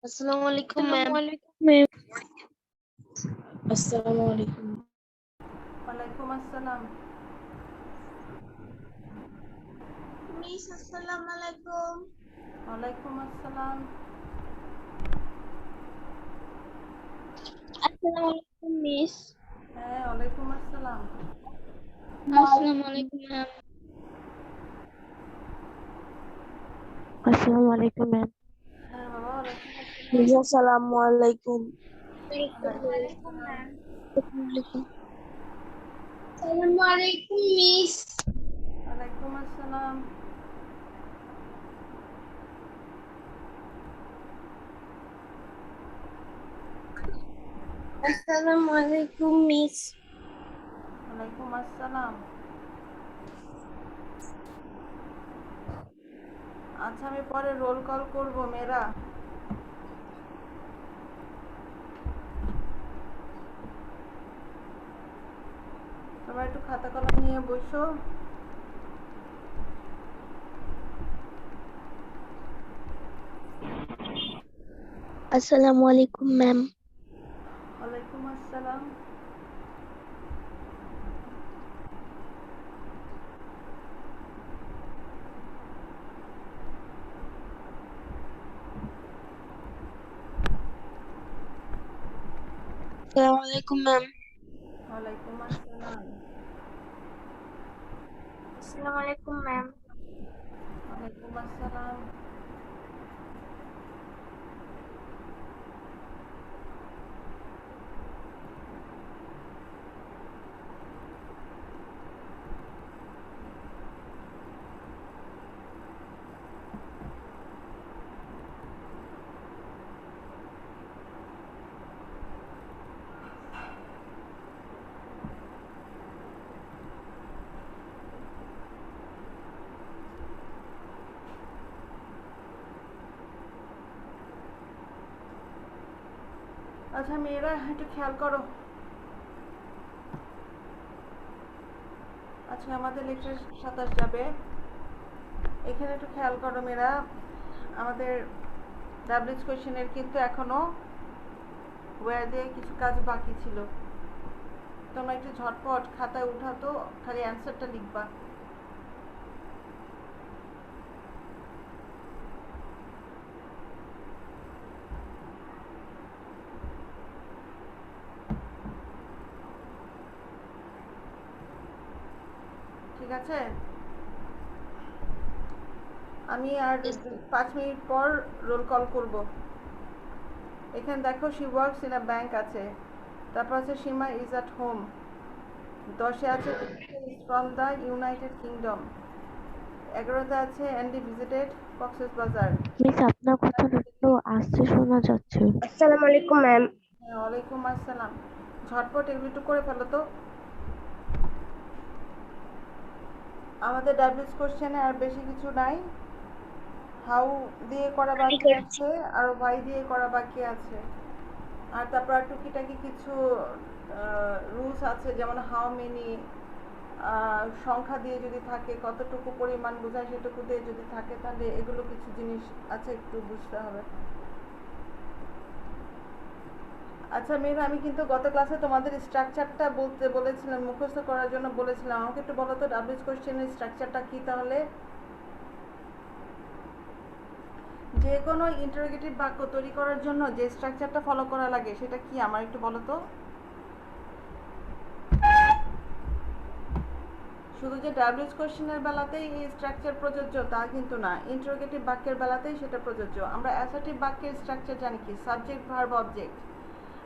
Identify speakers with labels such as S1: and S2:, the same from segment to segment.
S1: আসসালামু আলাইকুম ম্যাম।
S2: আসসালামু আলাইকুম ম্যাম।
S3: আসসালামু আলাইকুম।
S4: ওয়ালাইকুম আসসালাম।
S1: মিস আসসালামু আলাইকুম।
S4: ওয়ালাইকুম আসসালাম।
S2: আসসালামু আলাইকুম মিস।
S4: হ্যাঁ, ওয়ালাইকুম আসসালাম।
S2: আসসালামু আলাইকুম ম্যাম।
S3: আসসালামু আলাইকুম ম্যাম।
S4: হ্যাঁ বাবা, ওয়ালাইকুম আসসালাম।
S1: মিস আসসালামু আলাইকুম।
S4: ওয়ালাইকুম আসসালাম।
S1: আসসালামু আলাইকুম মিস।
S4: ওয়ালাইকুম আসসালাম।
S1: আসসালামু আলাইকুম মিস।
S4: ওয়ালাইকুম আসসালাম। আচ্ছা, আমি পরে রোল কল করব মেয়েরা। তোমরা একটু খাতা কলম নিয়ে বসো।
S2: আসসালামু আলাইকুম ম্যাম।
S4: ওয়ালাইকুম আসসালাম।
S1: আসসালামু আলাইকুম ম্যাম।
S4: ওয়ালাইকুম আসসালাম।
S1: আসসালামু আলাইকুম ম্যাম।
S4: ওয়ালাইকুম আসসালাম। আচ্ছা মেয়েরা, একটু খেয়াল করো। আজকে আমাদের লেকচার 27 যাবে। এখানে একটু খেয়াল করো মেয়েরা, আমাদের ডাব্লিউএইচ কোয়েশ্চেনের কিন্তু এখনো ওয়্যার দিয়ে কিছু কাজ বাকি ছিল। তোমরা একটু ঝটপট খাতায় উঠাতো, খালি অ্যান্সারটা লিখবা। ঠিক আছে? আমি আর 5 মিনিট পর রোল কল করব। এখানে দেখো, she works in a bank আছে, তারপর আছে সীমা ইজ অ্যাট হোম, 10-এ আছে ফ্রম দ্য ইউনাইটেড কিংডম, 11-তে আছে অ্যান্ডি ভিজিটেড কক্সেস বাজার।
S3: মিস, আপনার কথাটা একটু আস্তে শোনা যাচ্ছে।
S1: আসসালামু আলাইকুম ম্যাম।
S4: হ্যাঁ, ওয়ালাইকুম আসসালাম। ঝটপট এগুলো একটু করে ফেলো তো। আমাদের ডাব্লিউএইচ কোশ্চেনে আর বেশি কিছু নাই। হাউ দিয়ে করা বাকি আছে, আর ওয়াই দিয়ে করা বাকি আছে। আর তারপর আর টুকিটাকি কিছু রুলস আছে, যেমন হাউ মেনি সংখ্যা দিয়ে যদি থাকে, কতটুকু পরিমাণ বোঝায় সেটুকু দিয়ে যদি থাকে, তাহলে এগুলো কিছু জিনিস আছে একটু বুঝতে হবে। আচ্ছা মেয়েরা, আমি কিন্তু গত ক্লাসে তোমাদের স্ট্রাকচারটা বলতে বলেছিলাম, মুখস্থ করার জন্য বলেছিলাম। আমাকে একটু বলো তো ডাব্লিউএইচ কোশ্চেনের স্ট্রাকচারটা কি তাহলে? যে কোনো ইন্টারোগেটিভ বাক্য তৈরি করার জন্য যে স্ট্রাকচারটা ফলো করা লাগে সেটা কি, আমার একটু বলো তো। শুধু যে ডাব্লিউএইচ কোশ্চেনের বেলাতেই এই স্ট্রাকচার প্রযোজ্য তা কিন্তু না, ইন্টারোগেটিভ বাক্যের বেলাতেই সেটা প্রযোজ্য। আমরা অ্যাসার্টিভ বাক্যের স্ট্রাকচার জানি কি, সাবজেক্ট ভার্ব অবজেক্ট।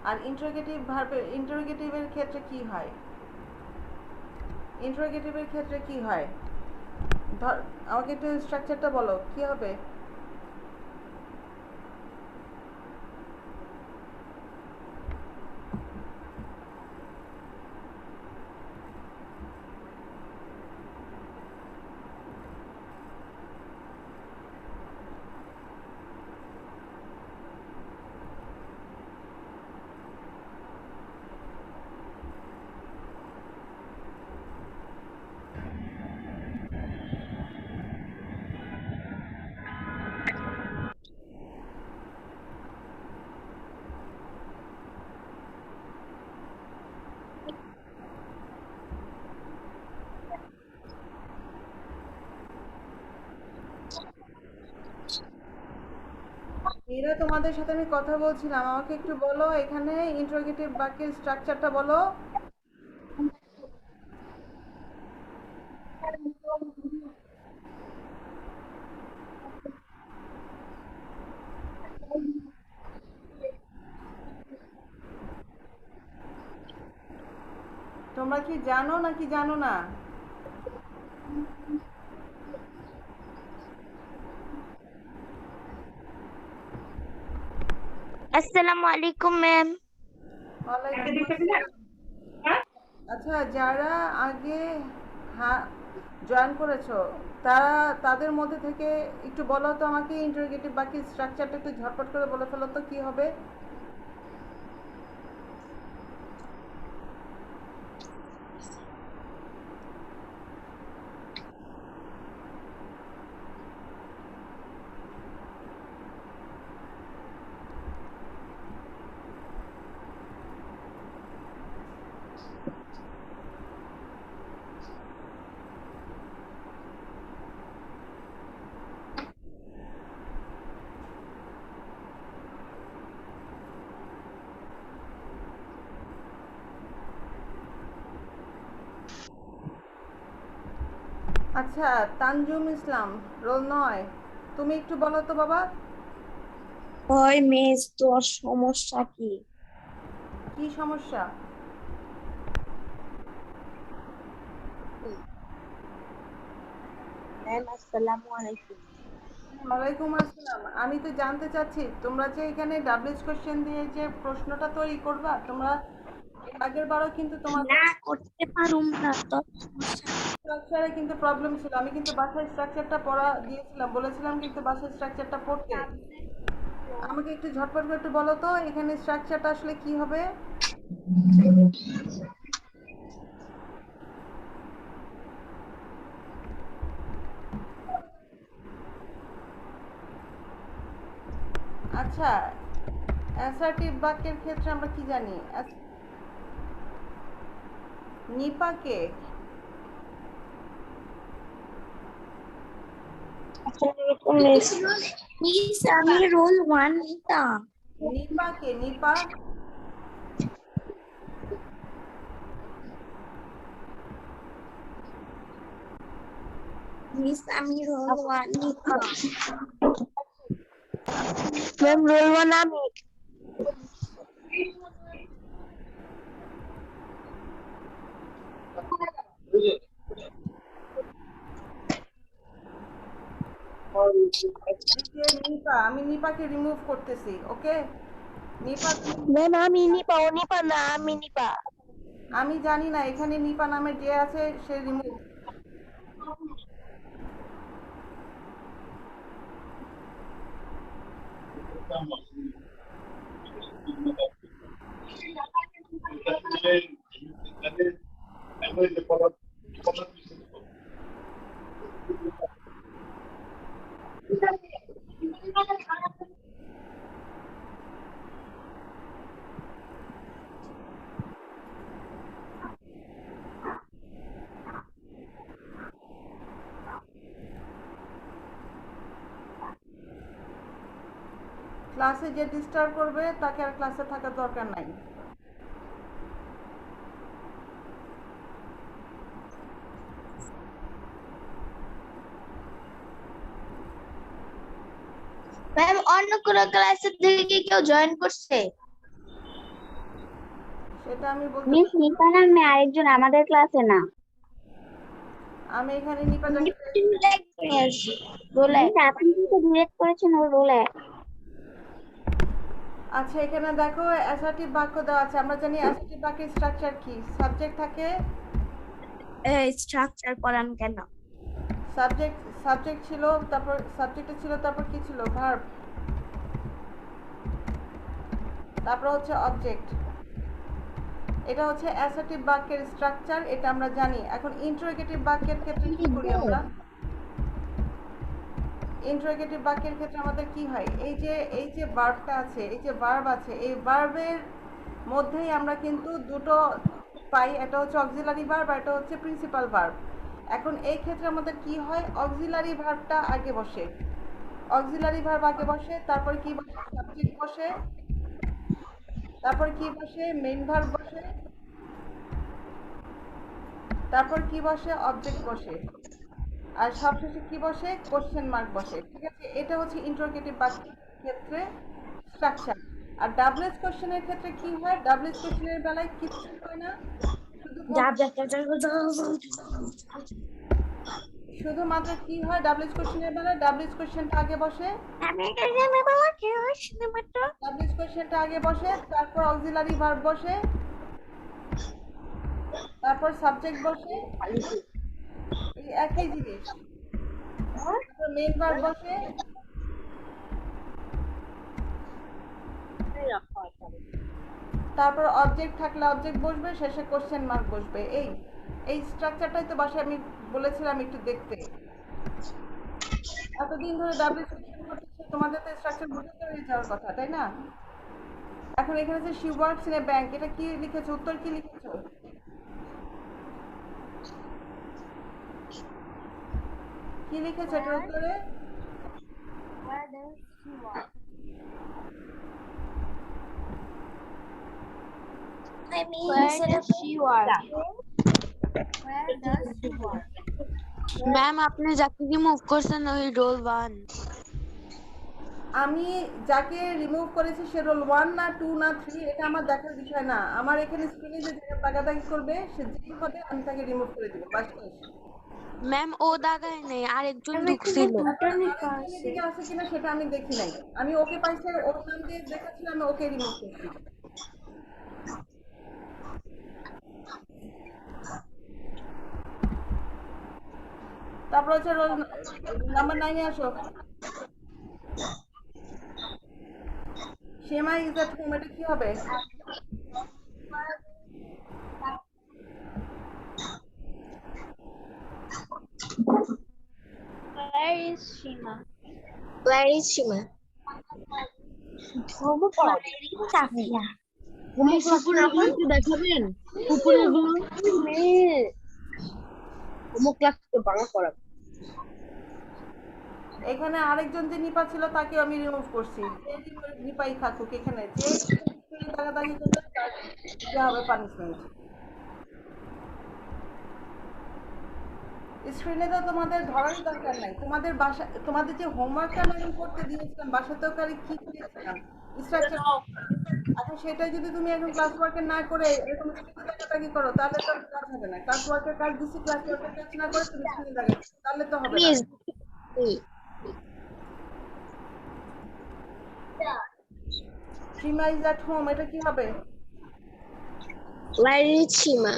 S4: আর ইন্টারোগেটিভের ক্ষেত্রে কি হয়, ইন্টারোগেটিভের ক্ষেত্রে কি হয়, আমাকে একটু স্ট্রাকচারটা বলো কি হবে। মীরা, তোমাদের সাথে আমি কথা বলছিলাম, আমাকে একটু বলো এখানে ইন্টারোগেটিভ বাক্যের স্ট্রাকচারটা বলো। তোমরা কি জানো নাকি জানো না?
S1: আসসালামু আলাইকুম ম্যাম।
S4: ওয়ালাইকুম আসসালাম। আচ্ছা, যারা আগে জয়েন করেছো তাদের মধ্যে থেকে একটু বলো তো আমাকে ইন্টারোগেটিভ বাক্যের স্ট্রাকচারটা একটু ঝটপট করে বলে ফেলো তো কি হবে। আচ্ছা, তানজুম ইসলাম, রোল 9, তুমি একটু বলো তো বাবা।
S1: ওই মিস, তোর সমস্যা কি?
S4: কি সমস্যা?
S1: ম্যাম আসসালামু আলাইকুম।
S4: ওয়ালাইকুম আসসালাম। আমি তো জানতে চাচ্ছি তোমরা যে এখানে ডাব্লিউএইচ কোশ্চেন দিয়ে যে প্রশ্নটা তৈরি করবা, তোমরা আগের বারও কিন্তু তোমাদের
S1: না করতে পারুম না, তোর সমস্যা।
S4: স্ট্রাকচারে কিন্তু প্রবলেম ছিল। আমি কিন্তু বাসায় স্ট্রাকচারটা পড়া দিয়েছিলাম, বলেছিলাম কিন্তু বাসায় স্ট্রাকচারটা পড়তে। আমাকে একটু ঝটপট করে একটু বলো তো এখানে স্ট্রাকচারটা আসলে কি হবে। আচ্ছা, অ্যাসার্টিভ বাক্যের ক্ষেত্রে আমরা কি জানি? নিপাকে
S1: আসসালামু আলাইকুম মিস। মিস আমি রোল 1 নিতা।
S4: নিপাকে নিপা
S1: মিস আমি রোল 1 নিতা।
S2: ম্যাম রোল 1 আমি।
S4: নিপা, আমি নিপাকে রিমুভ করতেছি। ওকে, নিপা
S2: ম্যাম আমি নিপা, ও নিপা না, আমি নিপা।
S4: আমি জানি না, এখানে নিপা নামে যে আছে সে রিমুভ। ক্লাসে যে ডিস্টার্ব করবে তাকে আর ক্লাসে থাকার দরকার নাই।
S1: ম্যাম অন্য কোন ক্লাসের থেকে কি কেউ জয়েন করছে?
S4: সেটা আমি বলতে
S2: মিস নিপা নামে আরেকজন আমাদের ক্লাসে না।
S4: আমি এখানে নিপা
S1: রোলে
S2: আপনি কিন্তু ডিরেক্ট করেছেন ওর রোলে।
S4: আচ্ছা, এখানে দেখো অ্যাসার্টিভ বাক্য দেওয়া আছে। আমরা জানি অ্যাসার্টিভ বাক্যের স্ট্রাকচার কি। সাবজেক্ট থাকে,
S1: স্ট্রাকচার পড়ান কেন?
S4: সাবজেক্ট ছিল, তারপর সাবজেক্টে ছিল, তারপর কি ছিল, ভার্ব, তারপর হচ্ছে অবজেক্ট। এটা হচ্ছে অ্যাসার্টিভ বাক্যের স্ট্রাকচার, এটা আমরা জানি। এখন ইন্টারোগেটিভ বাক্যের ক্ষেত্রে কি করি আমরা? ইন্টারোগেটিভ বাক্যের ক্ষেত্রে আমাদের কি হয়? এই যে ভার্বটা আছে, এই যে ভার্ব আছে, এই ভার্বের মধ্যেই আমরা কিন্তু দুটো পাই, একটা হচ্ছে অক্সিলারি ভার্ব আর একটা হচ্ছে প্রিন্সিপাল ভার্ব। এখন এই ক্ষেত্রে আমাদের কি হয়, অক্সিলারি ভার্বটা আগে বসে। অক্সিলারি ভার্ব আগে বসে, তারপর কি বসে? সাবজেক্ট বসে, তারপর কি বসে? মেইন ভার্ব বসে, তারপর কি বসে? অবজেক্ট বসে, আর সবশেষে কি বসে? কোশ্চেন মার্ক বসে। ঠিক আছে, এটা হচ্ছে ইন্টারোগেটিভ বাক্যের ক্ষেত্রে স্ট্রাকচার। আর ডাবলএস কোশ্চেনের ক্ষেত্রে কি হয়? ডাবলএস কোশ্চেনের বেলায় কিছু হয় না, শুধুমাত্র কি হয় ডাবলএস কোশ্চেনের বেলায়? ডাবলএস কোশ্চেনটা আগে বসে, ডাবলএস কোশ্চেনটা আগে বসে, তারপর অক্সিলারি ভার্ব বসে, তারপর সাবজেক্ট বসে, এই একই জিনিস, তারপর মেইন ভার্ব বসে, তারপর অবজেক্ট থাকলে অবজেক্ট বসবে, শেষে কোশ্চেন মার্ক বসবে। এই স্ট্রাকচারটাই তো বাসায় আমি বলেছিলাম একটু দেখতে। এতদিন ধরে ডাবলএস কোশ্চেন করতেছি, তোমাদের তো স্ট্রাকচার বুঝতে হয়ে যাওয়ার কথা, তাই না? এখন এখানে যে she works in a bank, এটা কি লিখেছো? উত্তর কি লিখেছো? কি লিখেছো এটার উত্তরে?
S3: ম্যাম আপনি যাকে রিমুভ করছেন ওই রোল 1।
S4: আমি যাকে রিমুভ করেছি সে রোল 1 না 2 না 3 এটা আমার দেখার বিষয় না। আমার এখানে স্ক্রিনে যে দাগাদাগি করবে সে যেই হবে আমি তাকে রিমুভ করে দিব, বাস শেষ।
S3: ম্যাম ও দাগায় নেই, আরেকজন ঢুকছিল।
S4: এদিকে আছে কিনা সেটা আমি দেখি নাই। আমি ওকে পাইছি, ওর নাম দিয়ে দেখাচ্ছিল, আমি ওকে রিমুভ করছি। তারপর হচ্ছে রোল নাম্বার 9 এ আসো। সেমা ইজ এট হোম, এটা কি হবে?
S2: Where is Shima?
S1: Where is Shima? Safia.
S2: দেখাবেন উপরে গুলো ক্লাসে বাংলা পড়া।
S4: এখানে আরেকজন যে নিপা ছিল তাকে আমি রিমুভ করছি। যে নিপাই থাকুক এখানে, যে দাগাদাগি করবে তার যা হবে পানিশমেন্ট। স্ক্রিনে তো তোমাদের ধরারই দরকার নাই। তোমাদের বাসা, তোমাদের যে হোমওয়ার্কটা আমি করতে দিয়েছিলাম বাসাতেও কারি কি দিয়েছিলাম স্ট্রাকচার, এখন সেটা যদি তুমি এখন ক্লাস ওয়ার্কে না করে এরকম স্ক্রিনে দাগাদাগি করো তাহলে তো কাজ হবে না। ক্লাস ওয়ার্কের কাজ দিচ্ছি, ক্লাস ওয়ার্কের কাজ না করে তুমি স্ক্রিনে দাগাচ্ছ, তাহলে তো হবে না। Shima is at home, এটা কি হবে?
S1: Where is Shima?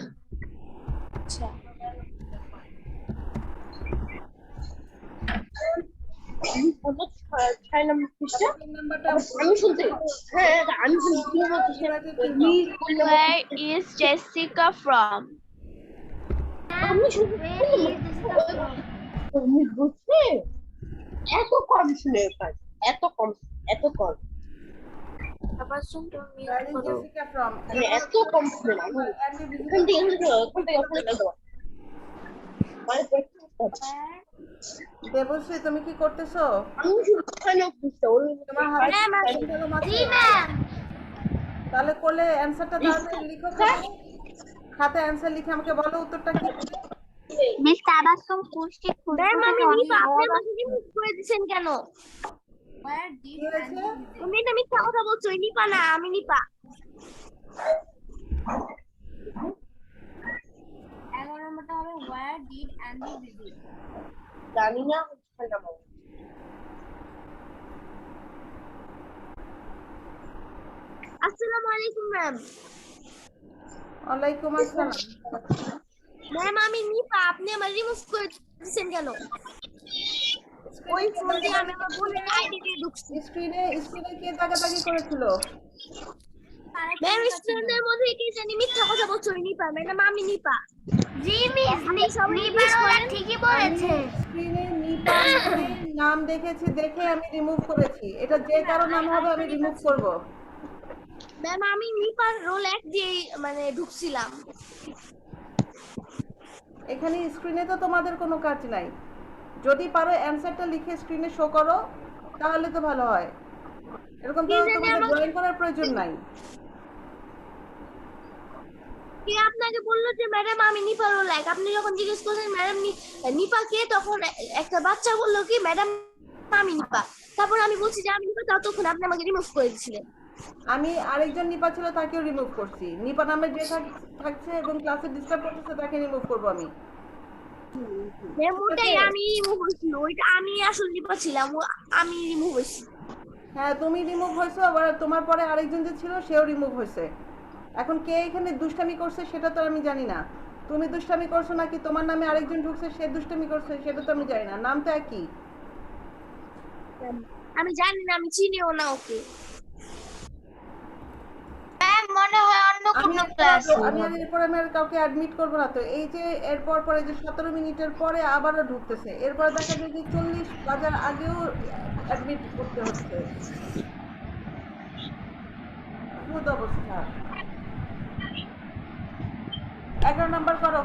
S2: আমি শুনতে হ্যাঁ আমি Where is Jessica from? আমি শুনতে এত কম শুনে এত কম এত কম
S3: আবার শুন তুমি
S4: Where is Jessica from?
S2: এত কম শুনে না
S4: দেবশ্রী তুমি কি করতেছো?
S2: আমি শুনতে
S4: তোমার হাতে কলম আছে? তাহলে করলে অ্যানসারটা তাড়াতাড়ি লিখো, খাতে অ্যানসার লিখে আমাকে বলো উত্তরটা কি হবে।
S2: মিস তাবাসসুম পুষ্টি
S1: ম্যাম আমি নিপা, আপনি আমাকে রিমুভ করে দিয়েছেন কেন?
S4: কি হয়েছে?
S1: তুমি তো মিথ্যা কথা বলছো, নিপা না, আমি নিপা।
S5: 11 নম্বরটা হবে where did Andy visit?
S2: জানি না
S1: আসসালামু আলাইকুম ম্যাম।
S4: ওয়ালাইকুম আসসালাম।
S1: ম্যাম আমি নিপা, আপনি আমার রিমুভ করে দিয়েছেন কেন? ওই ফোন দিয়ে আমি আমার বোনের আইডি দিয়ে ঢুকছি।
S4: স্ক্রিনে কে দাগাদাগি করেছিল?
S1: ম্যাম স্ক্রিনের মধ্যে কি জানি মিথ্যা কথা বলছো, নিপা ম্যাডাম, আমি নিপা। জি মিস, নিপা ঠিকই বলেছে।
S4: স্ক্রিনে নিপা নাম দেখেছি, দেখে আমি রিমুভ করেছি। এটা যে কারো নাম হবে আমি রিমুভ করব।
S1: ম্যাম আমি নিপার রোল 1 দিয়ে মানে ঢুকছিলাম।
S4: এখানে স্ক্রিনে তো তোমাদের কোনো কাজ নাই। যদি পারো অ্যানসারটা লিখে স্ক্রিনে শো করো, তাহলে তো ভালো হয়। এরকম তো
S1: কি জানি
S4: তোমাদের
S1: আমার-
S4: ড্রয়িং করার প্রয়োজন নাই।
S1: কে আপনাকে বললো যে ম্যাডাম আমি নিপার লাইক? আপনি যখন জিজ্ঞেস করলেন ম্যাডাম নিপা কে, তখন একটা বাচ্চা বললো কি ম্যাডাম আমি নিপা। তারপর আমি বলছি যে আমি নিপা, ততক্ষণ আপনি আমাকে রিমুভ করে দিয়েছিলেন।
S4: আমি আরেকজন নিপা ছিল তাকেও রিমুভ করছি। নিপা নামে যে থাকছে এবং ক্লাসে ডিস্টার্ব করতেছে তাকে রিমুভ করবো আমি।
S1: ম্যাম
S4: ঠিক
S1: ওটাই
S4: আছে?
S1: আমি রিমুভ হয়েছি, ওইটা আমি আসলে নিপা ছিলাম, আমি রিমুভ হয়েছি।
S4: হ্যাঁ তুমি রিমুভ হয়েছো, আবার তোমার পরে আরেকজন যে ছিল সেও রিমুভ হয়েছে। এখন কে এখানে দুষ্টামি করছে সেটা তো আমি জানি না। তুমি দুষ্টামি করছো নাকি তোমার নামে আরেকজন ঢুকছে সে দুষ্টামি করছে সেটা তো আমি জানি না। নাম তো একই।
S1: আমি জানি না, আমি চিনিও না ওকে।
S2: ম্যাম মনে হয় অন্য
S4: আমি
S2: কোনো ক্লাস।
S4: আমি আর এরপর আমি আর কাউকে অ্যাডমিট করবো না। তো এই যে এরপর পরে যে 17 মিনিটের পরে আবারও ঢুকতেছে, এরপর দেখা যায় যে 40 বাজার আগেও অ্যাডমিট করতে হচ্ছে। ভূত অবস্থা। 11 নাম্বার করো।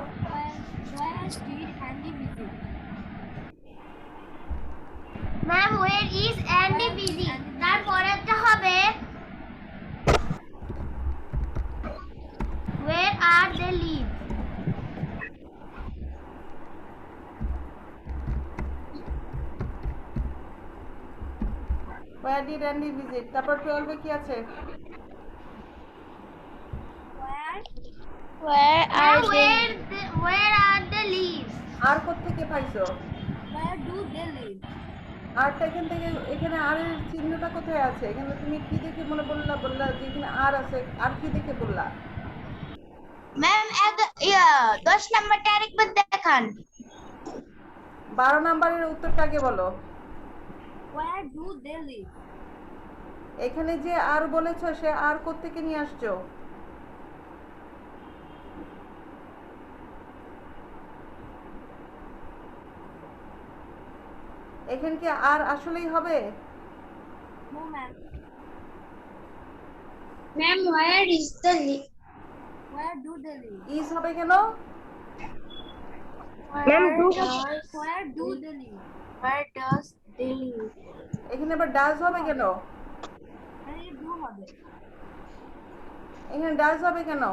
S5: Where did Andy visit?
S1: Ma'am ওয়ের is Andy busy, তারপরেরটা হবে ওয়ের আর they live.
S4: Where did Andy visit? তারপর 12 এ কি আছে?
S5: Where
S1: ওয়ের R they live.
S4: আর কোত্থেকে পাইছো?
S5: Where do they live?
S4: আরটা এখান থেকে, এখানে আর এর চিহ্নটা কোথায় আছে? এখানে তুমি কি দেখে মনে বললা যে এখানে আর আছে? আর কি দেখে বললা?
S2: ম্যাম 10 নাম্বারটা আরেকবার দেখান।
S4: 12 নাম্বারের উত্তরটা আগে বলো।
S5: Where do they live?
S4: এখানে যে আর বলেছো সে আর কোত্থেকে নিয়ে আসছো? এখানে কি আর আসলেই হবে?
S5: No, ma'am.
S2: Ma'am where is the
S5: Where do they live?
S4: Is হবে কেন?
S1: Ma'am
S5: Where do they live?
S2: where does they live?
S4: এখানে আবার ডাজ হবে কেন?
S5: And it do হবে।
S4: এখানে ডাজ হবে কেন?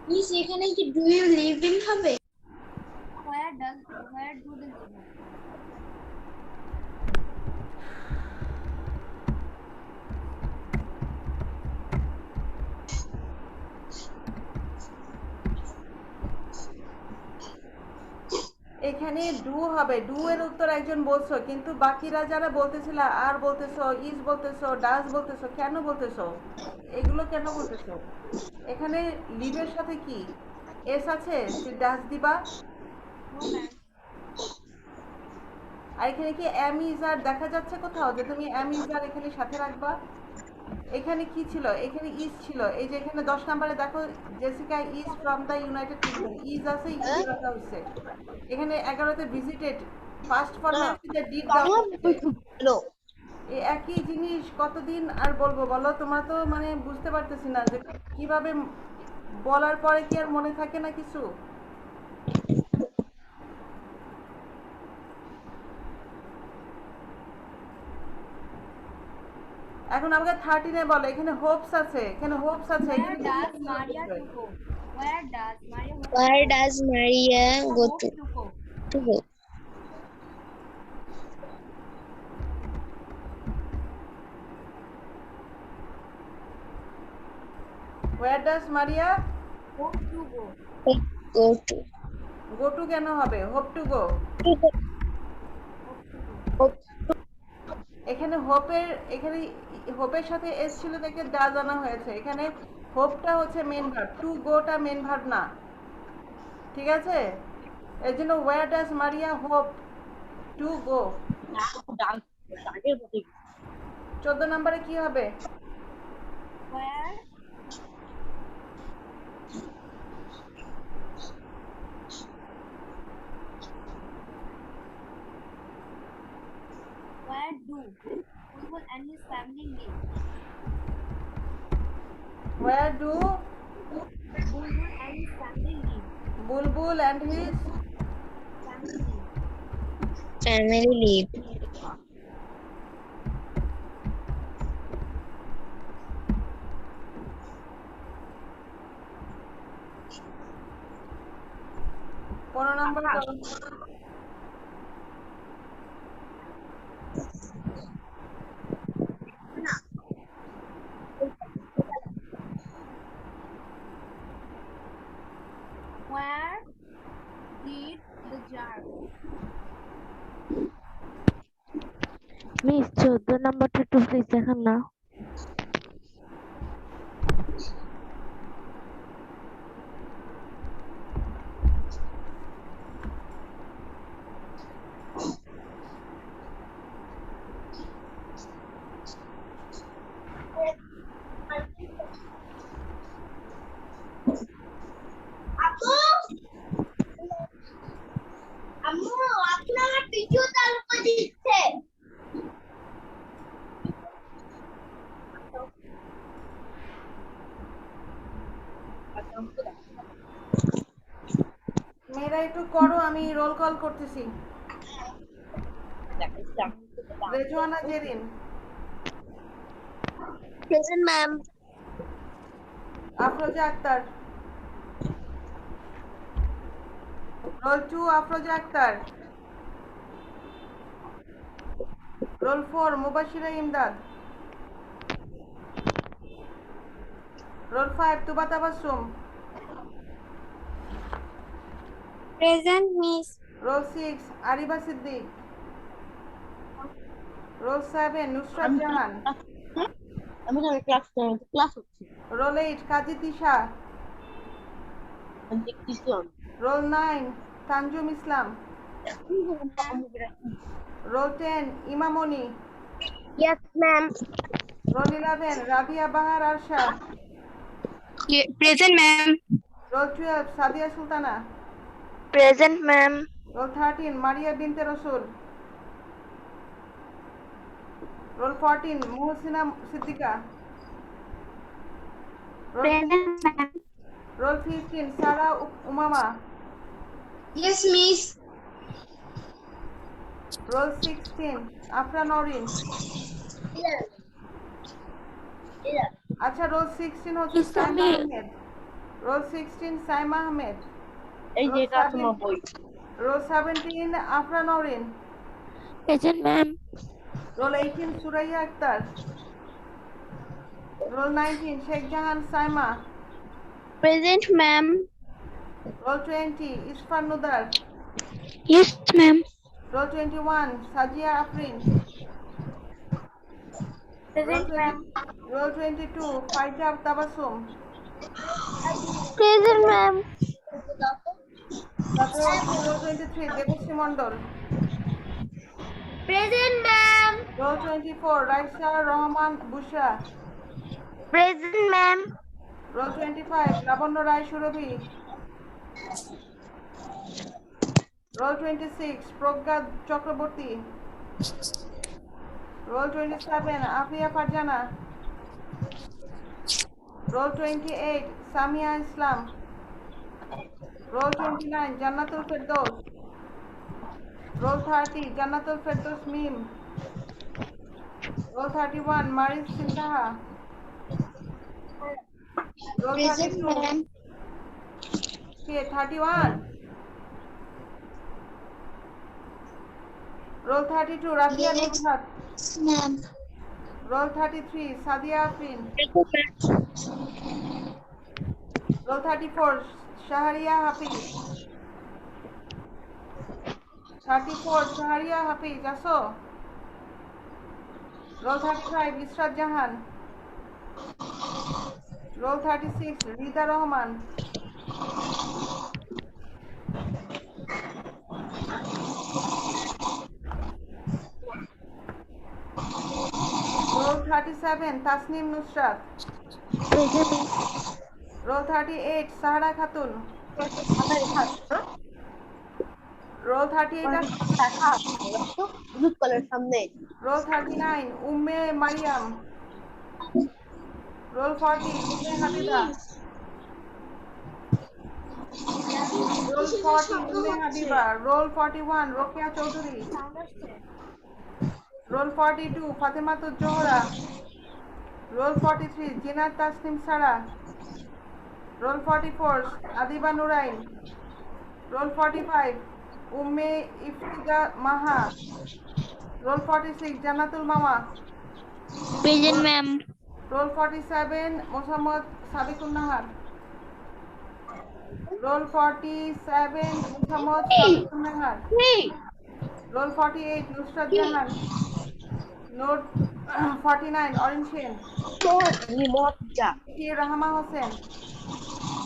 S2: মিস এখানে কি ডু ইউ লিভ ইন হবে?
S5: Where do they live?
S4: এখানে ডু হবে। ডু এর উত্তর একজন বলছো, কিন্তু বাকিরা যারা বলতেছিল আর বলতেছো, ইজ বলতেছো, ডাজ বলতেছো, কেন বলতেছো? এগুলো কেন বলতেছো? এখানে লিভের সাথে কি এস আছে যে ডাজ দিবা?
S5: No, ma'am.
S4: আর এখানে কি এম ইজ আর দেখা যাচ্ছে কোথাও যে তুমি এম ইজ আর এখানে সাথে রাখবা? এখানে কি ছিল? এখানে ইজ ছিল। এই যে এখানে 10 নম্বরে দেখো Jessica is from the United kingdom, is আছে, ইজ রাখা হচ্ছে। এখানে 11তে ভিজিটেড ফার্স্ট ফর্মে আছে যে ডিড দাও। এই একই জিনিস কতদিন আর বলবো বলো? তোমরা তো মানে বুঝতে পারতেছি না যে কিভাবে বলার পরে কি আর মনে থাকে না কিছু। এখন আমাকে 13 বলো। এখানে হোপস আছে, এখানে হোপস আছে।
S5: Where does Maria to go? Where does Maria
S3: Where does Maria go
S5: hope to go?
S3: to go?
S4: Where does Maria
S5: Hope to go.
S3: Go to.
S4: go to কেন হবে? hope to go। এখানে হোপের সাথে S ছিল দেখে যা জানা হয়েছে। এখানে হোপটা হচ্ছে মেন ভার্ব, টু গোটা মেন ভার্ব না। ঠিক আছে, এর জন্য where does Maria hope to go। 14 নম্বরে কি হবে?
S5: Where do Bulbul and his family live?
S4: where do
S5: Bulbul and his family live.
S4: Bulbul and his
S5: Family live.
S3: family leave.
S4: পনেরো নম্বর করো।
S5: Where did the jar?
S6: Miss 14 নাম্বারটা একটু please দেখান না।
S1: আপু আম্মু আপনি আমার ভিডিও চালু করে দিচ্ছে।
S4: মেয়েরা একটু করো, আমি রোল কল করতেছি। Rezwana Zerin,
S1: present ma'am.
S4: Afroza Akter, roll 2 Afroza Akter, roll 4 Mubashira Imdad, roll 5 Tuba Tabassum,
S3: Present, Miss.
S4: Roll 6 Ariba Siddique, roll 7 Nusrat Jahan,
S3: আমি ক্লাস হচ্ছে
S4: রোল 8 কাজী তিশা,
S3: দেখতেছিলাম।
S4: Roll 9 Tanjum Islam, roll 10 Imamoni,
S1: yes ma'am.
S4: Roll 11 Rabia Bahar Arsha,
S3: Present, ma'am.
S4: Roll 12 Sadia Sultana,
S1: present ma'am.
S4: Roll 13 Maria Binte Rasul, roll 14 মুহসিনা Siddika, roll 15 Sara Umama,
S2: Yes, Miss.
S4: Roll 16 Afra Norin. আচ্ছা, রোল 16 হচ্ছে
S6: Miss,
S4: সাইমা
S6: আমি-
S4: Ahmed, role 16 Saima Ahmed,
S3: এই যে
S4: role
S3: এটা
S4: 17
S3: তোমার বই।
S4: Roll 17 Afra Norin,
S6: present ma'am.
S4: Roll 18 Suraiya Akter, roll 19 Sheikh Jahan Saima,
S1: present ma'am.
S4: Roll 20 Isfan Nudar,
S6: yes ma'am.
S4: Roll 21 Sajia Afrin, roll 22 Faiza Tabassum,
S1: present ma'am.
S4: তারপরে হচ্ছে roll 23 Debashree Mondal,
S1: present ma'am.
S4: Roll 24 Raisa Rahman Bushra,
S1: present ma'am.
S4: Roll 25 Labonno Roy Surovi, roll 26 Pragya Chakraborty, roll 27 Afia Farzana, roll 28 Samia Islam, role 29 Jannatul Ferdous, roll 30 Jannatul Ferdous Mim, roll 31 Maris Sintaha, roll 32 কে 31, roll 32 Rafia Nurhat,
S2: Ma'am.
S4: Roll 33 Sadia Afrin, roll 34 Shahria Hafiz, 34 Shahria Hafiz আসো, roll 35 Israt Jahan, roll 36 Rida Rahman, roll 37 Tasnim Nusrat, roll 38 Sahara Khatun, roll 38
S3: হলুদ colour সামনে।
S4: Roll 39 Umme Mariam, roll 40 Umme Habiba, Roll 40, Umme Habiba. Roll 41, Rokia Chaudhary. Roll 42, Fatematul Johra. Roll 43, Jinat Tasnim Sara. Roll 44, Adiba Nurain. Roll 45, Umme Iftida Maha. Roll 46, Janatul Mama.
S6: Present, ma'am.
S4: Roll 47, Mohammad Sabiqul Nahar. Roll 47, Mohammad Sabiqul Nahar. Roll 48, Nusrat Jahan. Note 49, Orin Shen. 50, Rahama Hossein.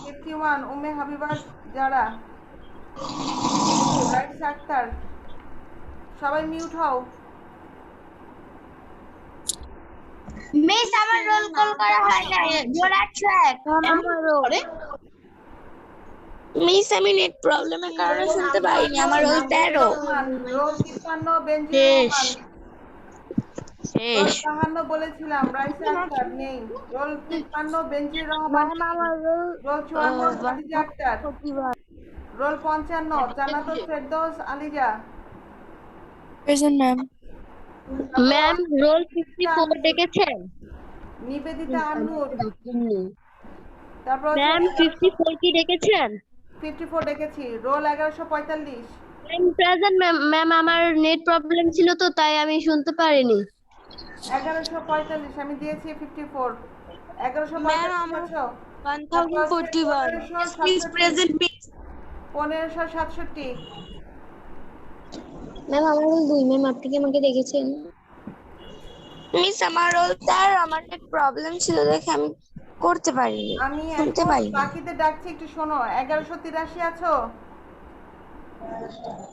S4: 51, Umme Habiba Jara. রাইট আক্তার। সবাই mute হও।
S2: Miss আমার roll call করা হয় না জোড়া track miss আমি net প্রবলেমের কারণে শুনতে পাইনি আমার roll 13
S4: roll 53, Benazir Rahman. Roll 52 বলেছিলাম, রাইসা আক্তার নেই। Roll 53, Benazir Rahman. Roll 54, Khadija Akter. Roll 55, Jannatul Ferdous Aliza.
S6: Present, ma'am.
S4: Ma'am,
S6: roll 54 ডেকেছেন?
S4: নিবেদিতা আন্নুর। তারপর
S6: 54 কি ডেকেছেন?
S4: 54 ডেকেছি। রোল 1145।
S1: প্রেজেন্ট ম্যাম, আমার নেট প্রবলেম ছিল তো তাই আমি শুনতে পারিনি।
S4: 1145 আমি দিয়েছি 54।
S3: Ma'am,
S4: 1145
S3: আমার
S4: আছো?
S3: 1041
S2: প্লিজ প্রেজেন্ট মিস
S4: 1567।
S1: ম্যাম আমার রোল 2, ম্যাম আপনি কি আমাকে দেখেছেন?
S2: মিস আমার রোল 13 আমার নেট প্রবলেম ছিল দেখে আমি করতে পারিনি
S4: আমি
S2: শুনতে
S4: এখন
S2: পাইনি
S4: বাকিদের ডাকছি, একটু শোনো। 1183 আছো?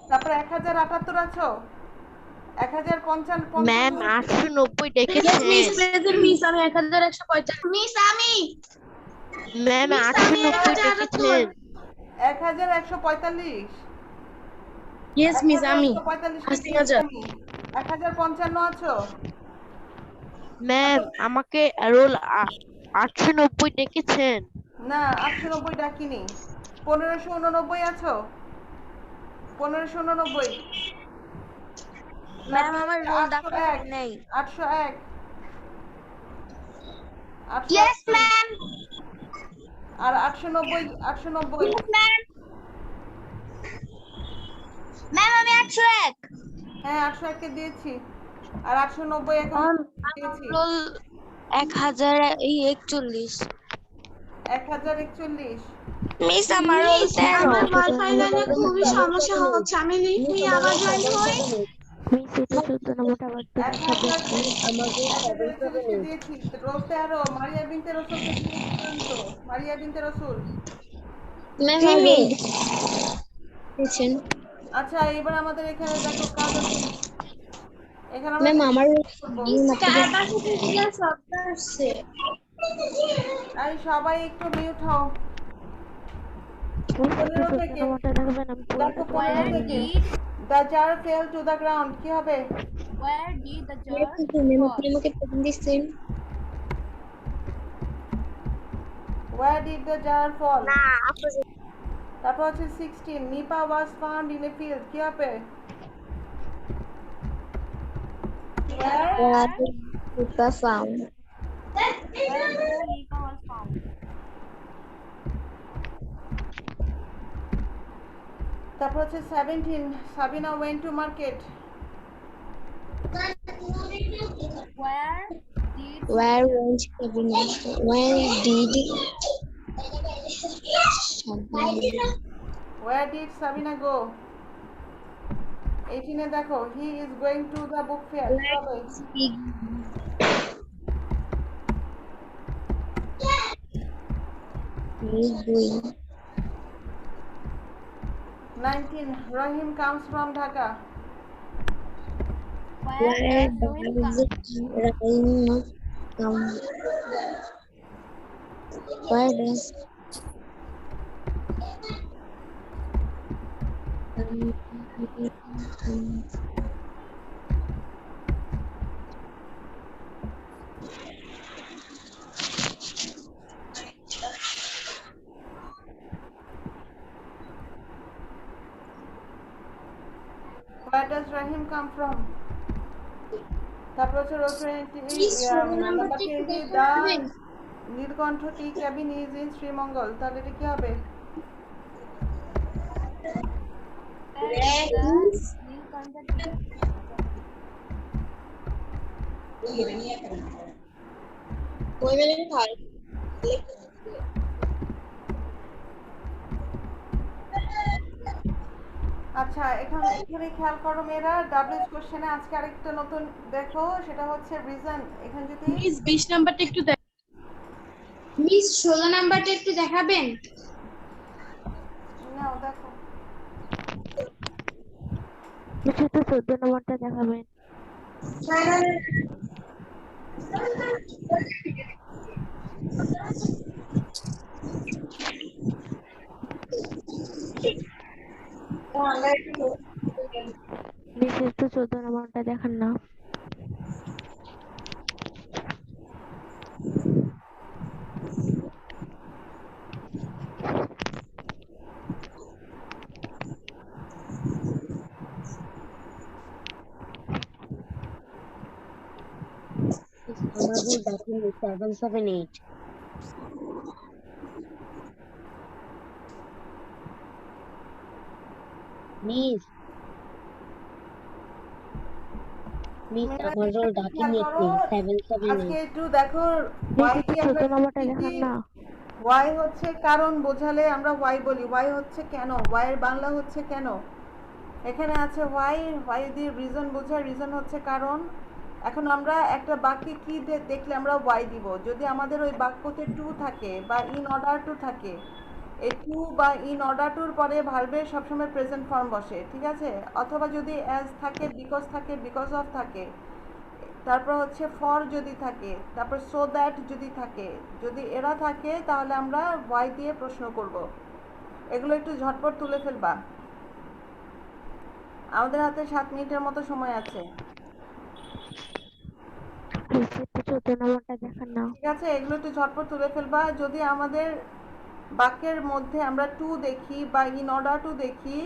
S4: তারপর 1078 আছো? 1055।
S6: ম্যাম 890 ডেকেছেন?
S2: প্রেজেন্ট মিস আমি 1145 মিস আমি
S6: ম্যাম 890 ডেকেছেন?
S4: 1145।
S2: ইয়েস মিস আমি
S4: 1055 1055 আছো?
S6: ম্যাম আমাকে রোল 890 ডেকেছেন?
S4: না, 890 ডাকিনি। 1589 আছো? 1589।
S3: ম্যাম আমার রোল ডাকা
S4: 801
S3: নেই
S4: 801।
S2: ইয়েস ম্যাম
S4: আর 890 890।
S2: ম্যাম ম্যাম আমি 101
S4: হ্যাঁ 801 কে দিয়েছি। আর 890 এখন দিয়েছি।
S3: রোল 1041
S4: 1041।
S2: মিস আমার রোল 13
S5: আমার ওয়াইফাই লাইনে খুবই সমস্যা হচ্ছে আমি লিখি আবার জয়েন হই
S6: মিস এটা 14 নম্বরটা আবার তো দেখা দেখি।
S4: 1041 দিয়েছি। রোল 13, মারিয়া বিনতে রাসূলকে দিয়েছিলাম তো। মারিয়া বিনতে রাসূল। আচ্ছা, এবার আমাদের এখানে দেখো কাজ আছে। এখানে আমরা
S2: কার পাশে থেকে শব্দ আসছে
S4: এই সবাই একটু মিউট হও। 15 থেকে
S6: নম্বরটা দেখবেন আমি
S4: দেখো 15 থেকে the jar fell to the ground কি হবে?
S5: where did the jar
S4: Where did the jar fall? তারপর হচ্ছে 16, Nipa was found in a field কি হবে? Where
S5: where Nipa was found
S4: তারপর হচ্ছে 17, Sabina went to market.
S5: where did
S1: Where did
S4: Where did Sabina go? 18 এ দেখো he is going to the book fair কি হবে?
S1: doing?
S4: 19, Rahim comes from Dhaka.
S5: where does Rohit come?
S1: Where does
S4: come from? তারপর হচ্ছে row 20
S1: Please, roll number
S4: number
S1: টা একটু
S4: 20
S1: দেখাবেন?
S4: the Nilkantha T cabin is in Sreemangal, তাহলে এটা কি হবে? আচ্ছা, এখানে খেয়াল করো মেয়েরা, ডাব্লিউএইচ কোশ্চেনে আজকে আরেকটা নতুন দেখো, সেটা হচ্ছে রিজন। এখানে যদি
S5: মিস 20 নাম্বারটা একটু মিস 16 নাম্বারটা একটু দেখাবেন?
S4: নাও দেখো,
S6: নিচে তো 14 নম্বরটা দেখাবেন। নিচে তো 14 নম্বরটা দেখান না।
S7: আমাদের দেখেন 778 মিস
S4: মেয়েরা
S7: আমার রোল ডাকিং
S4: খেয়াল করো, আজকে
S7: 778
S4: একটু দেখো
S6: নিচে
S4: y
S6: তো
S4: কি আমরা
S6: 14 নম্বরটা
S4: কি
S6: দেখান
S4: কি-
S6: না।
S4: y হচ্ছে কারণ বোঝালে আমরা y বলি, y হচ্ছে কেন, y এর বাংলা হচ্ছে কেন। এখানে আছে y দিয়ে রিজন বোঝায়, রিজন হচ্ছে কারণ। এখন আমরা একটা বাক্যে কি দেখলে আমরা y দিব, যদি আমাদের ওই বাক্যতে টু থাকে বা ইন অর্ডার টু থাকে, এই টু বা ইন অর্ডার টুর পরে ভার্বের সবসময় প্রেজেন্ট ফর্ম বসে, ঠিক আছে? অথবা যদি অ্যাজ থাকে, বিকজ থাকে, বিকজ অফ থাকে, তারপর হচ্ছে ফর যদি থাকে, তারপর সো দ্যাট যদি থাকে, যদি এরা থাকে তাহলে আমরা ওয়াই দিয়ে প্রশ্ন করব। এগুলো একটু ঝটপট তুলে ফেলবা, আমাদের হাতে 7 মিনিটের মতো সময় আছে,
S6: নিচে তো 14 নম্বরটা দেখান না।
S4: ঠিক আছে? এগুলো একটু ঝটপট তুলে ফেলবা। যদি আমাদের বাক্যের মধ্যে আমরা টু দেখি বা ইন অর্ডার টু দেখি,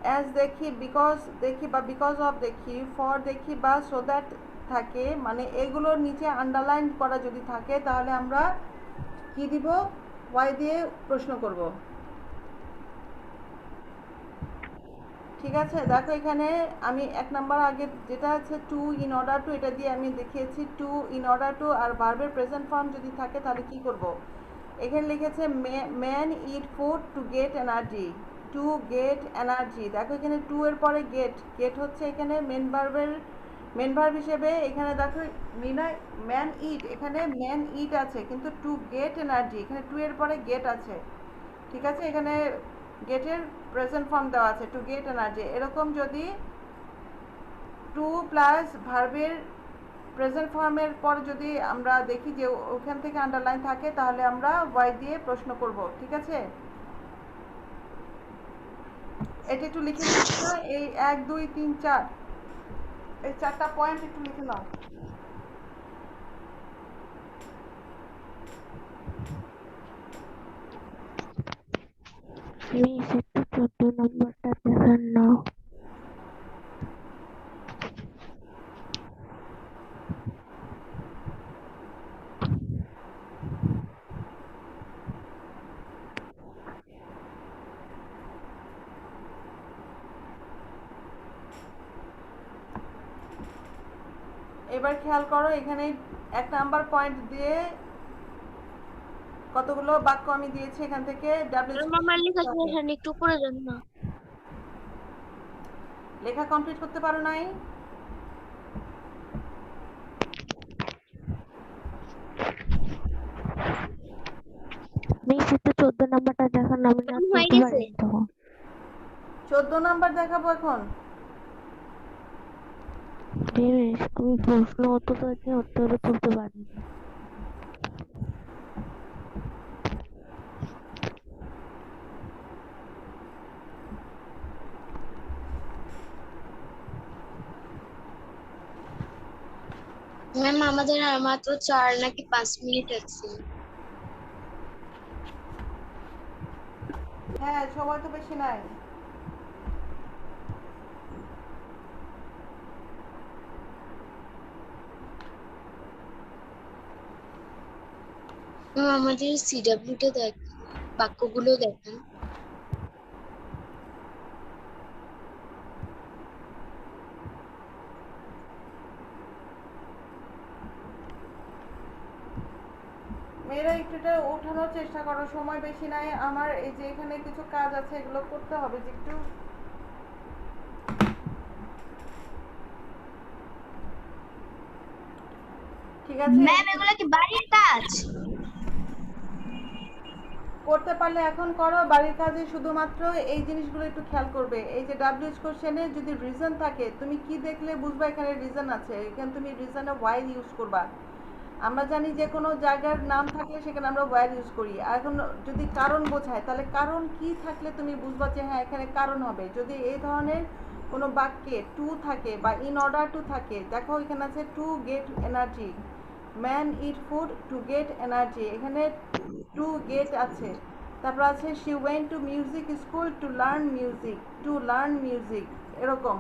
S4: অ্যাজ দেখি, বিকজ দেখি বা বিকজ অফ দেখি, ফর দেখি বা সো দ্যাট থাকে, মানে এগুলোর নিচে আন্ডারলাইন করা যদি থাকে, তাহলে আমরা কি দিব? ওয়াই দিয়ে প্রশ্ন করব, ঠিক আছে? দেখো এখানে আমি 1 নাম্বার আগে যেটা আছে টু ইন অর্ডার টু, এটা দিয়ে আমি দেখিয়েছি টু ইন অর্ডার টু, আর ভার্বের প্রেজেন্ট ফর্ম যদি থাকে তাহলে কি করব? এখানে লিখেছে man eat food to get energy, to get energy. দেখো এখানে টু এর পরে গেট হচ্ছে এখানে মেন ভার্ব হিসেবে। এখানে দেখো মিনা ম্যান ইট, এখানে ম্যান ইট আছে, কিন্তু টু গেট এনার্জি এখানে টু এর পরে গেট আছে, ঠিক আছে? এখানে গেটের প্রেজেন্ট ফর্ম দেওয়া আছে, টু গেট এনার্জি। এরকম যদি টু প্লাস ভার্বের প্রেজেন্ট ফর্মের পর যদি আমরা দেখি যে ওখান থেকে আন্ডারলাইন থাকে, তাহলে আমরা ওয়াই দিয়ে প্রশ্ন করব, ঠিক আছে? এটা একটু লিখে নাও, এই 1 2 3 4 এই 4টা পয়েন্ট একটু লিখে নাও।
S6: নিচে তো 14 নম্বরটা দেখান না।
S4: এবার খেয়াল করো, এখানে 1 নাম্বার পয়েন্ট দিয়ে কতগুলো বাক্য আমি দিয়েছি, এখান থেকে
S1: আমার লেখা শেষ হয়নি, একটু উপরে যান না।
S4: লেখা কমপ্লিট করতে পারো নাই?
S6: নিচে তো 14 নম্বরটা দেখান না, আমি না
S1: হয়ে
S6: করতে
S1: গেছে।
S6: পারি তো।
S4: 14 নাম্বার দেখাবো এখন?
S6: জিনিস আমি প্রশ্ন উত্তর দিয়ে উত্তরে তুলতে পারি না।
S2: ম্যাম আমাদের আর মাত্র 4 নাকি 5 মিনিট আছে।
S4: হ্যাঁ, সময় তো বেশি নাই।
S3: আমাদের সিডব্লিউটা দেখ, বাক্যগুলো দেখান।
S4: মেয়েরা একটু এটা ওঠানোর চেষ্টা করো, সময় বেশি নাই আমার। এই যে এখানে কিছু কাজ আছে, এগুলো করতে হবে যে একটু। ঠিক আছে,
S1: ম্যাম এগুলো কি বাড়ির কাজ?
S4: করতে পারলে এখন করো। বাড়ির কাজে শুধুমাত্র এই জিনিসগুলো একটু খেয়াল করবে। এই যে ডাব্লিউএইচ কোশ্চেনে যদি রিজন থাকে, তুমি কি দেখলে বুঝবা এখানে রিজন আছে, এখানে তুমি রিজনে ওয়াই ইউজ করবা। আমরা জানি যে কোনো জায়গার নাম থাকলে সেখানে আমরা ওয়্যার ইউজ করি। আর এখন যদি কারণ বোঝায়, তাহলে কারণ কি থাকলে তুমি বুঝবা যে হ্যাঁ এখানে কারণ হবে। যদি এই ধরনের কোনো বাক্যে টু থাকে বা ইন অর্ডার টু থাকে, দেখো এখানে আছে to get energy, man eat food to get energy, এখানে টু গেট আছে। তারপর আছে she went to music school to learn music, এরকম।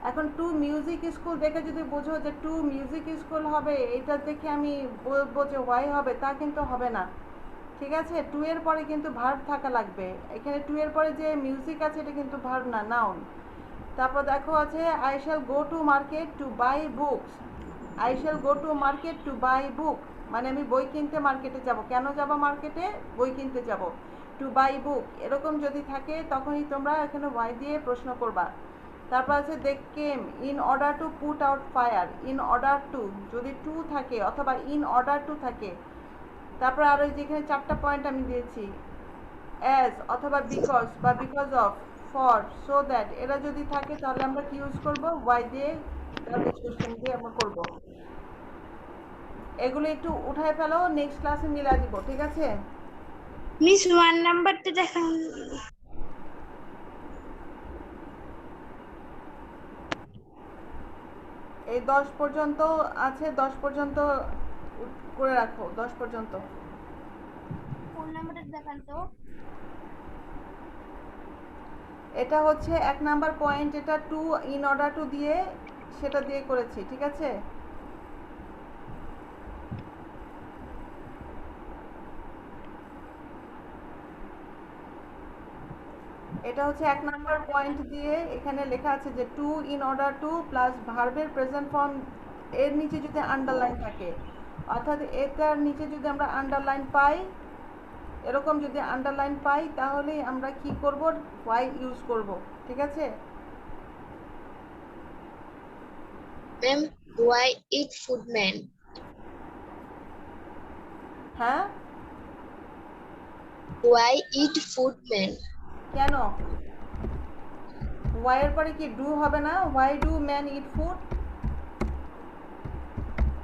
S4: এখন টু মিউজিক স্কুল দেখে যদি বোঝো যে টু মিউজিক স্কুল হবে, এটা দেখে আমি বলবো যে ওয়াই হবে, তা কিন্তু হবে না। ঠিক আছে, টু এর পরে কিন্তু ভার্ব থাকা লাগবে। এখানে টু এর পরে যে মিউজিক আছে এটা কিন্তু ভার্ব না, নাউন। তারপর দেখো আছে I shall go to market to buy books, I shall go to market to buy book, মানে আমি বই কিনতে মার্কেটে যাব। কেন যাব মার্কেটে? বই কিনতে যাব। টু বাই বুক এরকম যদি থাকে তখনই তোমরা এখানে ওয়াই দিয়ে প্রশ্ন করবা। তারপর আছে they came in order to put out fire, in order to যদি টু থাকে অথবা ইন অর্ডার টু থাকে। তারপর আরও যেখানে 4টা পয়েন্ট আমি দিয়েছি, অ্যাজ অথবা বিকজ বা because of, for, so that, এরা যদি থাকে তাহলে আমরা কি ইউজ করব? ওয়াই দিয়ে ডাব্লিউএইচ কোশ্চেন দিয়ে আমরা করব। এগুলো একটু উঠায় ফেলো, নেক্সট ক্লাসে মিলা দিব, ঠিক আছে?
S2: মিস 1 নাম্বারটা দেখান।
S4: এই 10 পর্যন্ত আছে, 10 পর্যন্ত করে রাখো, 10 পর্যন্ত।
S1: ফোন নাম্বারটা দেখান তো।
S4: এটা হচ্ছে 1 নাম্বার পয়েন্ট, এটা টু ইন অর্ডার টু দিয়ে সেটা দিয়ে করেছি, ঠিক আছে? এটা হচ্ছে 1 নাম্বার পয়েন্ট দিয়ে এখানে লেখা আছে যে to in order to plus ভার্বের প্রেজেন্ট ফর্ম, এর নিচে যদি আন্ডারলাইন থাকে, অর্থাৎ এটার নিচে যদি আমরা আন্ডারলাইন পাই, এরকম যদি আন্ডারলাইন পাই তাহলেই আমরা কি করব? ওয়াই ইউজ করব, ঠিক আছে?
S3: Ma'am why eat food man,
S4: হ্যাঁ,
S3: ওয়াই ইট ফুড ম্যান।
S4: কেন? ওয়াই এর পরে কি ডু হবে না? Why do man eat food?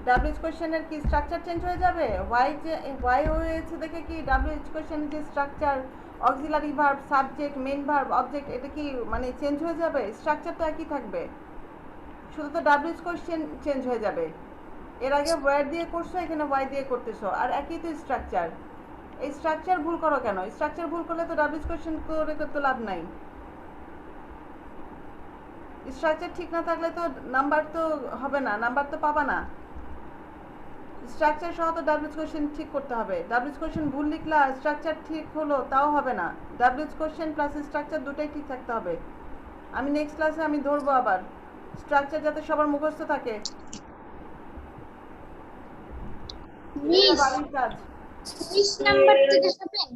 S4: WH কোশ্চেনের কি স্ট্রাকচার চেঞ্জ হয়ে যাবে? ওয়াই হয়েছে দেখে কি ডাব্লিউএইচ কোশ্চেনের যে structure, auxiliary verb, subject, main verb, object, এটা কি মানে চেঞ্জ হয়ে যাবে? স্ট্রাকচার তো একই থাকবে, শুধু তো ডাব্লিউএইচ কোশ্চেন চেঞ্জ হয়ে যাবে। এর আগে ওয়ার দিয়ে করছো, এখানে ওয়াই দিয়ে করতেছো, আর একই তো স্ট্রাকচার। এই স্ট্রাকচার ভুল করো কেন? স্ট্রাকচার ভুল করলে তো ডাব্লিউএইচ কোশ্চেন করে তো লাভ নাই। স্ট্রাকচার ঠিক না থাকলে তো নাম্বার তো হবে না, নাম্বার তো পাবা না। স্ট্রাকচার সহ তো ডাব্লিউএইচ কোশ্চেন ঠিক করতে হবে। ডাব্লিউএইচ কোশ্চেন ভুল লিখলা, স্ট্রাকচার ঠিক হলো, তাও হবে না। ডাব্লিউএইচ কোশ্চেন প্লাস স্ট্রাকচার দুটাই ঠিক থাকতে হবে। আমি নেক্সট ক্লাসে আমি ধরবো আবার স্ট্রাকচার যাতে সবার মুখস্থ থাকে।
S5: মিস
S4: বাড়ির কাজ
S5: 20 নাম্বারটা দেখাবেন?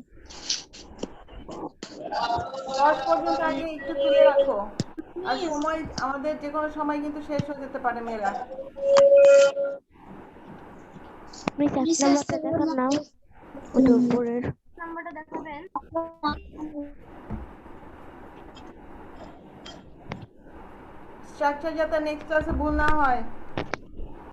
S4: 10 পর্যন্ত আগে একটু তুলে রাখো, আর সময় আমাদের যে কোনো সময় কিন্তু শেষ হয়ে যেতে পারে মেয়েরা।
S6: মিস 1
S5: মিস
S6: নাম্বারটা দেখান না, ওই যে উপরের।
S1: নাম্বারটা দেখাবেন।
S4: স্ট্রাকচার যাতে নেক্সট ক্লাসে ভুল না হয়।